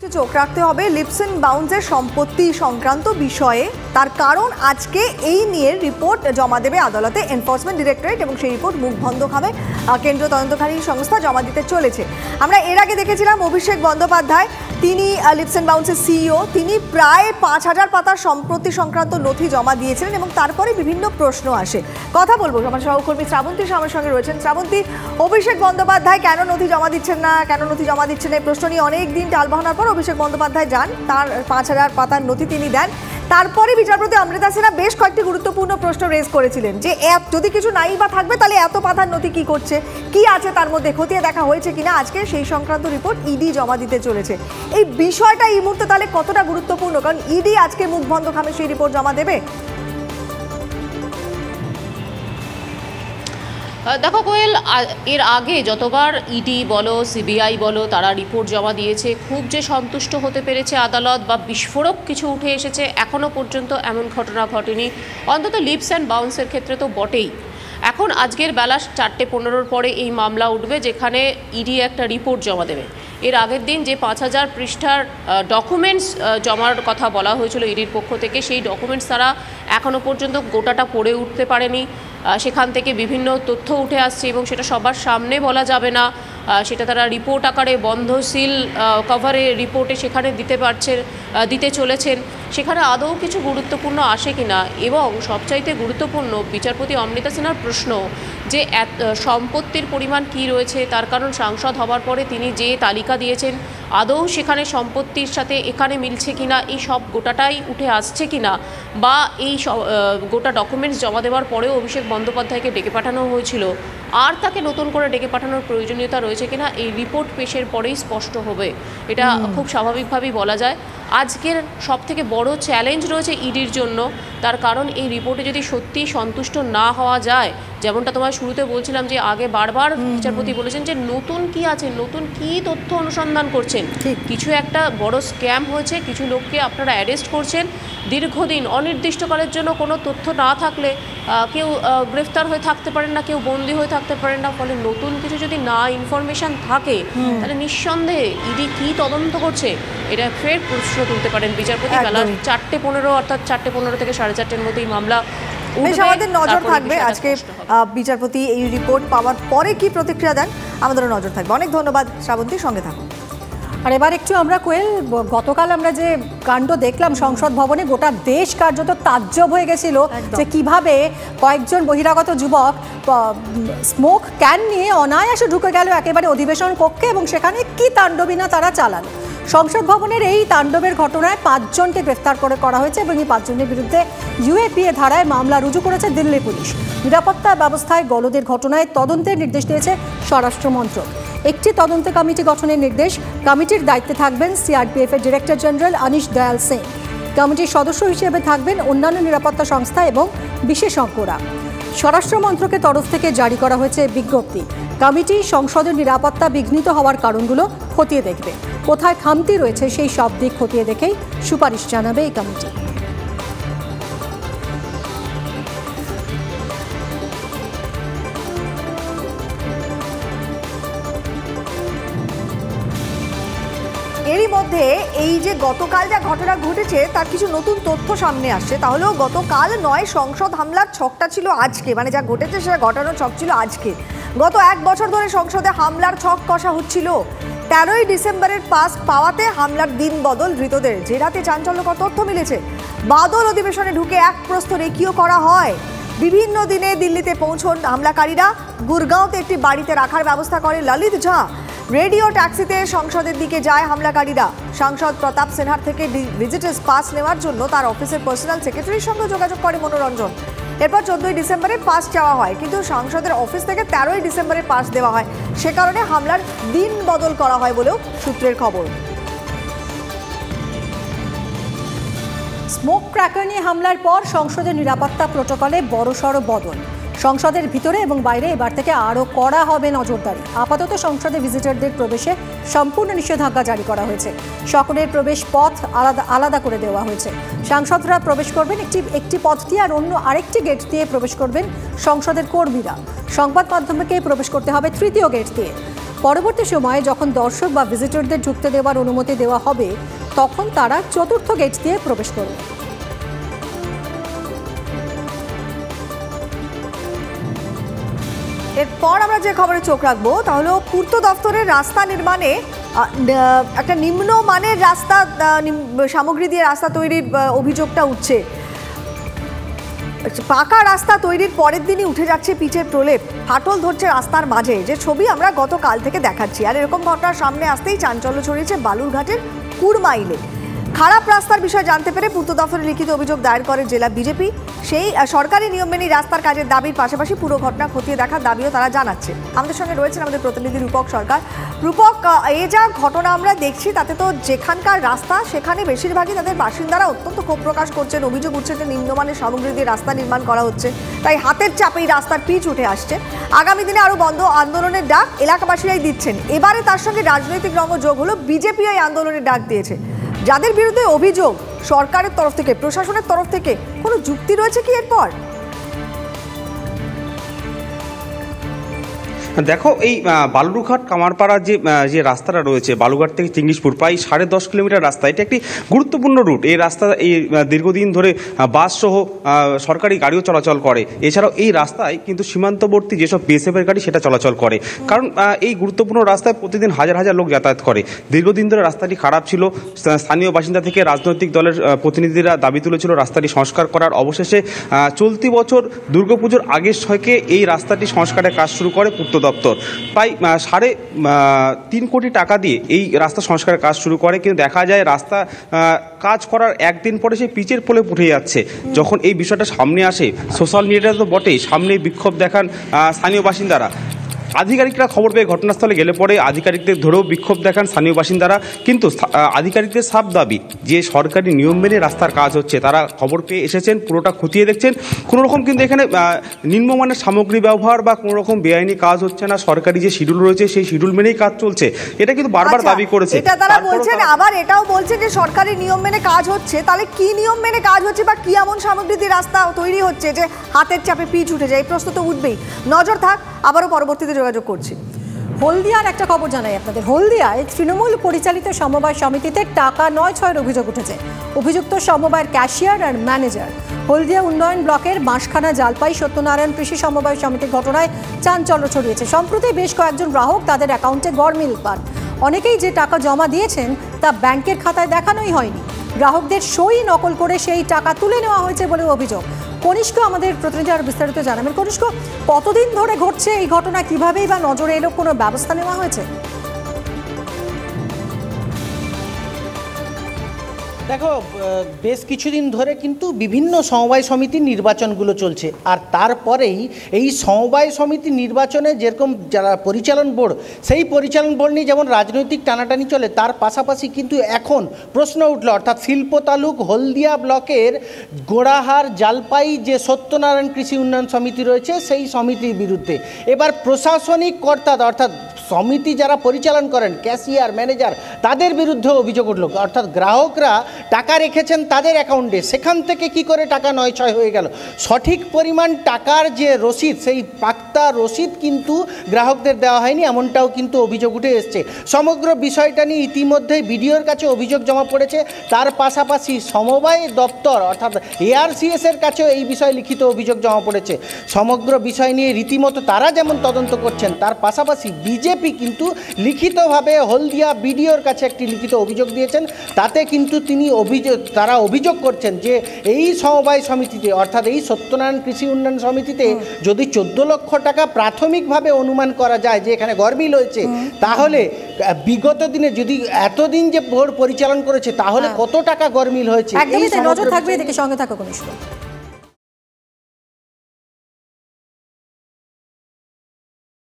চোখ রাখতে হবে লিপস এন্ড বাউন্সের সম্পত্তি সংক্রান্ত বিষয়ে। তার কারণ আজকে এই নিয়ে রিপোর্ট জমা দেবে আদালতে এনফোর্সমেন্ট ডিরেক্টরেট এবং সেই রিপোর্ট মুখ বন্ধ খাবে কেন্দ্রীয় তদন্তকারী সংস্থা জমা দিতে চলেছে। আমরা এর আগে দেখেছিলাম অভিষেক বন্দ্যোপাধ্যায়, তিনি লিপস এন্ড বাউন্সের সিইও, তিনি প্রায় ৫,০০০ পাতার সম্পত্তি সংক্রান্ত নথি জমা দিয়েছিলেন এবং তারপরে বিভিন্ন প্রশ্ন আসে। কথা বলবো আমার সহকর্মী শ্রাবন্তী আমার সঙ্গে রয়েছেন। শ্রাবন্তী, অভিষেক বন্দ্যোপাধ্যায় কেন নথি জমা দিচ্ছেন না, কেন নথি জমা দিচ্ছেন এই প্রশ্ন নিয়ে অনেক দিন টালবাহানার পর অভিষেক বন্দ্যোপাধ্যায় যান, তার ৫,০০০ পাতার নথি তিনি দেন। তারপরে বিচারপতি অমৃতা সিনহা বেশ কয়েকটি গুরুত্বপূর্ণ প্রশ্ন রেজ করেছিলেন যে যদি কিছু নাই বা থাকবে তাহলে এত পাতার নথি কি করছে, কি আছে তার মধ্যে, খতিয়ে দেখা হয়েছে কিনা। আজকে সেই সংক্রান্ত রিপোর্ট ইডি জমা দিতে চলেছে। এই বিষয়টা এই মুহূর্তে তাহলে কতটা গুরুত্বপূর্ণ, কারণ ইডি আজকে মুখ বন্ধ খামে সেই রিপোর্ট জমা দেবে। দেখো কোয়েল, এর আগে যতবার ইডি বলো সিবিআই বলো তারা রিপোর্ট জমা দিয়েছে, খুব যে সন্তুষ্ট হতে পেরেছে আদালত বা বিস্ফোরক কিছু উঠে এসেছে এখনও পর্যন্ত এমন ঘটনা ঘটেনি, অন্তত লিপস অ্যান্ড বাউন্সের ক্ষেত্রে তো বটেই। এখন আজকের বেলা ৪:১৫ পরে এই মামলা উঠবে, যেখানে ইডি একটা রিপোর্ট জমা দেবে। এর আগের দিন যে ৫,০০০ পৃষ্ঠার ডকুমেন্টস জমার কথা বলা হয়েছিল ইডির পক্ষ থেকে, সেই ডকুমেন্টস তারা এখনও পর্যন্ত গোটাটা পড়ে উঠতে পারেনি। সেখান থেকে বিভিন্ন তথ্য উঠে আসছে এবং সেটা সবার সামনে বলা যাবে না, সেটা তারা রিপোর্ট আকারে বন্ধ সিল কভারে রিপোর্টে সেখানে দিতে চলেছেন। সেখানে আদৌ কিছু গুরুত্বপূর্ণ আসে কিনা, এবং সবচাইতে গুরুত্বপূর্ণ বিচারপতি অমৃতা সিনহার প্রশ্ন যে সম্পত্তির পরিমাণ কি রয়েছে, তার কারণ সাংসদ হবার পরে তিনি যে তালিকা দিয়েছেন আদৌ সেখানে সম্পত্তির সাথে এখানে মিলছে কিনা, এই সব গোটাটাই উঠে আসছে কিনা, বা এই গোটা ডকুমেন্টস জমা দেওয়ার পরেও অভিষেক বন্দ্যোপাধ্যায়কে ডেকে পাঠানো হয়েছিল আর তাকে নতুন করে ডেকে পাঠানোর প্রয়োজনীয়তা রয়েছে কিনা, এই রিপোর্ট পেশের পরেই স্পষ্ট হবে। এটা খুব স্বাভাবিকভাবেই বলা যায়। আজকের সবথেকে বড় চ্যালেঞ্জ রয়েছে ইডির জন্য, তার কারণ এই রিপোর্টে যদি সত্যিই সন্তুষ্ট না হওয়া যায়, যেমনটা তোমার শুরুতে বলছিলাম যে আগে বারবার বিচারপতি বলেছেন যে নতুন কি আছে, নতুন কি তথ্য অনুসন্ধান করছেন, কিছু একটা বড় স্ক্যাম হয়েছে, কিছু লোককে আপনারা অ্যারেস্ট করছেন, দীর্ঘদিন অনির্দিষ্টকালের জন্য কোনো তথ্য না থাকলে কেউ গ্রেফতার হয়ে থাকতে পারেন না, কেউ বন্দী হয়ে থাকতে পারেন না, ফলে নতুন কিছু যদি না ইনফরমেশন থাকে তাহলে নিঃসন্দেহে ইডি কি তদন্ত করছে এটা ফের প্রশ্ন তুলতে পারেন বিচারপতি। বেলা ৪:১৫ অর্থাৎ ৪:১৫ থেকে ৪:৩০-র মধ্যে এই মামলা আমাদের নজর থাকবে। আজকে বিচারপতি এই রিপোর্ট পাওয়ার পরে কি প্রতিক্রিয়া দেন আমাদেরও নজর থাকবে। অনেক ধন্যবাদ শ্রাবন্তী, সঙ্গে থাকুন। আর এবার একটু আমরা কোয়েল, গতকাল আমরা যে কাণ্ড দেখলাম সংসদ ভবনে, গোটা দেশ কার্যত তাজ্জব হয়ে গেছিল যে কিভাবে কয়েকজন বহিরাগত যুবক স্মোক ক্যান নিয়ে অনায়াসে ঢুকে গেল একেবারে অধিবেশন কক্ষে এবং সেখানে কি তাণ্ডবিনা তারা চালান। সংসদ ভবনের এই তাণ্ডবের ঘটনায় ৫ জনকে গ্রেফতার করা হয়েছে এবং এই ৫ জনের বিরুদ্ধে ইউএপিএ ধারায় মামলা রুজু করেছে দিল্লি পুলিশ। নিরাপত্তা ব্যবস্থায় গলদের ঘটনায় তদন্তের নির্দেশ দিয়েছে স্বরাষ্ট্র মন্ত্রক। একটি তদন্ত কমিটি গঠনের নির্দেশ, কমিটির দায়িত্বে থাকবেন সিআরপিএফ এর director general anise Dayal Singh. কমিটির সদস্য হিসেবে থাকবেন অন্যান্য নিরাপত্তা সংস্থা এবং বিশেষজ্ঞরা। স্বরাষ্ট্র মন্ত্রকের তরফ থেকে জারি করা হয়েছে বিজ্ঞপ্তি। কমিটি সংসদের নিরাপত্তা বিঘ্নিত হওয়ার কারণগুলো খতিয়ে দেখবে, কোথায় খামতি রয়েছে সেই সব দিক খতিয়ে দেখেই সুপারিশ জানাবে এই কমিটি। এরই মধ্যে এই যে গতকাল যা ঘটনা ঘটেছে তার কিছু নতুন তথ্য সামনে আসছে। তাহলেও গতকাল নয়, সংসদ হামলার ছকটা ছিল আজকে, মানে যা ঘটেছে সেটা ঘটানোর ছক ছিল আজকে। গত ১ বছর ধরে সংসদে হামলার ছক কষা হচ্ছিল। ১৩ই ডিসেম্বরের পাস পাওয়াতে হামলার দিন বদল ধৃতদের, যে রাতে চাঞ্চল্যকর তথ্য মিলেছে। বাদল অধিবেশনে ঢুকে এক প্রস্তর একিও করা হয়। বিভিন্ন দিনে দিল্লিতে পৌঁছন হামলাকারীরা। গুরগাঁওতে একটি বাড়িতে রাখার ব্যবস্থা করে ললিত ঝা। রেডিও ট্যাক্সিতে সংসদের দিকে যায় হামলাকারীরা। সাংসদ প্রতাপ সিনহার থেকে ভিজিটার্স পাস নেওয়ার জন্য তার অফিসের পার্সোনাল সেক্রেটারির সঙ্গে যোগাযোগ করে মনোরঞ্জন। এরপর ১৪ই ডিসেম্বরে পাস চাওয়া হয়, কিন্তু সাংসদের অফিস থেকে ১৩ই ডিসেম্বরে পাস দেওয়া হয়। সে কারণে হামলার দিন বদল করা হয় বলেও সূত্রের খবর। স্মোক ক্র্যাকার নিয়ে হামলার পর সংসদের নিরাপত্তা প্রোটোকলে বড়সড় বদল। সংসদের ভিতরে এবং বাইরে এবার থেকে আরও কড়া হবে নজরদারি। আপাতত সংসদে ভিজিটরদের প্রবেশে সম্পূর্ণ নিষেধাজ্ঞা জারি করা হয়েছে। সকলের প্রবেশ পথ আলাদা করে দেওয়া হয়েছে। সাংসদরা প্রবেশ করবেন একটি পথ দিয়ে, আর অন্য আরেকটি গেট দিয়ে প্রবেশ করবেন সংসদের কর্মীরা। সংবাদ মাধ্যমকে প্রবেশ করতে হবে তৃতীয় গেট দিয়ে। পরবর্তী সময়ে যখন দর্শক বা ভিজিটরদের ঢুকতে দেওয়ার অনুমতি দেওয়া হবে তখন তারা চতুর্থ গেট দিয়ে প্রবেশ করবে। এরপর আমরা যে খবরে চোখ রাখবো তা হলো পূর্ত দফতরের রাস্তা নির্মাণে একটা নিম্নমানের রাস্তা সামগ্রী দিয়ে রাস্তা তৈরির অভিযোগটা উঠছে। পাকা রাস্তা তৈরির পরের দিনই উঠে যাচ্ছে পিচের প্রলেপ, ফাটল ধরছে রাস্তার মাঝে, যে ছবি আমরা গতকাল থেকে দেখাচ্ছি। আর এরকম ঘটনার সামনে আসতেই চাঞ্চল্য ছড়িয়েছে বালুরঘাটের কুড়মাইলে। খারাপ রাস্তার বিষয়ে জানতে পেরে পূর্ত দফতরে লিখিত অভিযোগ দায়ের করে জেলা বিজেপি। সেই সরকারি নিয়ম মেনে রাস্তার কাজের দাবির পাশাপাশি পুরো ঘটনা খতিয়ে দেখার দাবিও তারা জানাচ্ছে। আমাদের সঙ্গে রয়েছেন আমাদের প্রতিনিধি রূপক সরকার। রূপক, এই যা ঘটনা আমরা দেখছি তাতে তো যেখানকার রাস্তা সেখানে বেশিরভাগই তাদের বাসিন্দারা অত্যন্ত ক্ষোভ প্রকাশ করছেন, অভিযোগ উঠছে যে নিম্নমানের সামগ্রী দিয়ে রাস্তা নির্মাণ করা হচ্ছে, তাই হাতের চাপেই রাস্তার পিচ উঠে আসছে। আগামী দিনে আরও বন্ধ আন্দোলনের ডাক এলাকাবাসীরাই দিচ্ছেন। এবারে তার সঙ্গে রাজনৈতিক রঙ যোগ হলো, বিজেপি এই আন্দোলনের ডাক দিয়েছে। যাদের বিরুদ্ধে অভিযোগ, সরকারের তরফ থেকে, প্রশাসনের তরফ থেকে কোনো যুক্তি রয়েছে কি এরপর? দেখো, এই বালুরঘাট কামারপাড়ার যে রাস্তাটা রয়েছে বালুরঘাট থেকে চিংড়িশপুর প্রায় 10.5 কিলোমিটার রাস্তা, এটা একটি গুরুত্বপূর্ণ রুট। এই রাস্তা এই দীর্ঘদিন ধরে বাস সহ সরকারি গাড়িও চলাচল করে। এছাড়াও এই রাস্তায় কিন্তু সীমান্তবর্তী যেসব বিএসএফের গাড়ি সেটা চলাচল করে, কারণ এই গুরুত্বপূর্ণ রাস্তায় প্রতিদিন হাজার হাজার লোক যাতায়াত করে। দীর্ঘদিন ধরে রাস্তাটি খারাপ ছিল। স্থানীয় বাসিন্দা থেকে রাজনৈতিক দলের প্রতিনিধিরা দাবি তুলেছিল রাস্তাটি সংস্কার করার। অবশেষে চলতি বছর দুর্গাপুজোর আগের থেকে এই রাস্তাটি সংস্কারের কাজ শুরু করে পূর্ত দপ্তর। প্রায় 3.5 কোটি টাকা দিয়ে এই রাস্তা সংস্কারের কাজ শুরু করে, কিন্তু দেখা যায় রাস্তা কাজ করার একদিন পরে সেই পিচের প্রলেপ উঠে যাচ্ছে। যখন এই বিষয়টা সামনে আসে, সোশ্যাল মিডিয়াতে তো বটেই, সামনে বিক্ষোভ দেখান স্থানীয় বাসিন্দারা। আধিকারিকরা খবর পেয়ে ঘটনাস্থলে গেলে পরে আধিকারিকদের ধরেও বিক্ষোভ দেখান স্থানীয় বাসিন্দারা, কিন্তু আধিকারিকদের সাফ দাবি যে সরকারি নিয়ম মেনে রাস্তার কাজ হচ্ছে। তারা খবর পেয়ে এসেছেন, পুরোটা খতিয়ে দেখছেন। কোনো রকম কিন্তু এখানে নিম্নমানের সামগ্রী ব্যবহার বা কোনো রকম বেআইনি কাজ হচ্ছে না। সরকারি যে শিডিউল রয়েছে সেই শিডিউল মেনেই কাজ চলছে, এটা কিন্তু বারবার দাবি করেছে। এটা তারা বলছেন, আবার এটাও বলছে যে সরকারি নিয়ম মেনে কাজ হচ্ছে। তাহলে কি নিয়ম মেনে কাজ হচ্ছে বা কি এমন সামগ্রী দিয়ে রাস্তা তৈরি হচ্ছে যে হাতের চাপে পিচ উঠে যায়? এই প্রশ্ন তো উঠবেই। নজর থাক, আবারও পরবর্তীতে যোগাযোগ করছি। হলদিয়ার একটা খবর জানাই আপনাদের। হলদিয়ায় তৃণমূল পরিচালিত সমবায় সমিতিতে টাকা নয় ছয়ের অভিযোগ উঠেছে। অভিযুক্ত সমবায়ের ক্যাশিয়ার আর ম্যানেজার। হলদিয়া উন্নয়ন ব্লকের বাঁশখানা জালপাই সত্যনারায়ণ কৃষি সমবায় সমিতির ঘটনায় চাঞ্চল্য ছড়িয়েছে। সম্প্রতি বেশ কয়েকজন গ্রাহক তাদের অ্যাকাউন্টে গড়মিল পান। অনেকেই যে টাকা জমা দিয়েছেন তা ব্যাংকের খাতায় দেখানোই হয়নি। গ্রাহকদের সই নকল করে সেই টাকা তুলে নেওয়া হয়েছে বলে অভিযোগ। কনিষ্ক আমাদের প্রতিনিধি আরো বিস্তারিত জানাবেন। কনিষ্ক, কতদিন ধরে ঘটছে এই ঘটনা, কিভাবেই বা নজরে এলো, কোনো ব্যবস্থা নেওয়া হয়েছে? দেখো, বেশ কিছুদিন ধরে কিন্তু বিভিন্ন সমবায় সমিতির নির্বাচনগুলো চলছে, আর তারপরেই এই সমবায় সমিতি নির্বাচনে যেরকম যারা পরিচালন বোর্ড, সেই পরিচালন বোর্ড নিয়ে যেমন রাজনৈতিক টানাটানি চলে, তার পাশাপাশি কিন্তু এখন প্রশ্ন উঠল, অর্থাৎ শিল্প তালুক হলদিয়া ব্লকের গোড়াহার জালপাই যে সত্যনারায়ণ কৃষি উন্নয়ন সমিতি রয়েছে সেই সমিতির বিরুদ্ধে। এবার প্রশাসনিক কর্তা অর্থাৎ সমিতি যারা পরিচালন করেন, ক্যাশিয়ার, ম্যানেজার, তাদের বিরুদ্ধে অভিযোগ উঠল। অর্থাৎ গ্রাহকরা টাকা রেখেছেন তাদের অ্যাকাউন্টে, সেখান থেকে কি করে টাকা 9-6 হয়ে গেল। সঠিক পরিমাণ টাকার যে রসিদ, সেই পাক্তা রসিদ কিন্তু গ্রাহকদের দেওয়া হয়নি, এমনটাও কিন্তু অভিযোগ উঠে এসছে। সমগ্র বিষয়টা নিয়ে ইতিমধ্যেই বিডিওর কাছে অভিযোগ জমা পড়েছে। তার পাশাপাশি সমবায় দপ্তর অর্থাৎ ARCS-এর কাছেও এই বিষয়ে লিখিত অভিযোগ জমা পড়েছে। সমগ্র বিষয় নিয়ে রীতিমতো তারা যেমন তদন্ত করছেন, তার পাশাপাশি বিজেপি কিন্তু লিখিতভাবে হলদিয়া বিডিওর কাছে একটি লিখিত অভিযোগ দিয়েছেন। তাতে কিন্তু তারা অভিযোগ করছেন যে এই সমবায় সমিতিতে অর্থাৎ এই সত্যনারায়ণ কৃষি উন্নয়ন সমিতিতে যদি 14 লক্ষ টাকা প্রাথমিকভাবে অনুমান করা যায় যে এখানে গড়মিল হয়েছে, তাহলে বিগত দিনে যদি এতদিন যে বোর্ড পরিচালন করেছে তাহলে কত টাকা গড়মিল হয়েছে, একদমই নজর থাকবে, এদিকে সঙ্গে থাকো কনিষ্ক।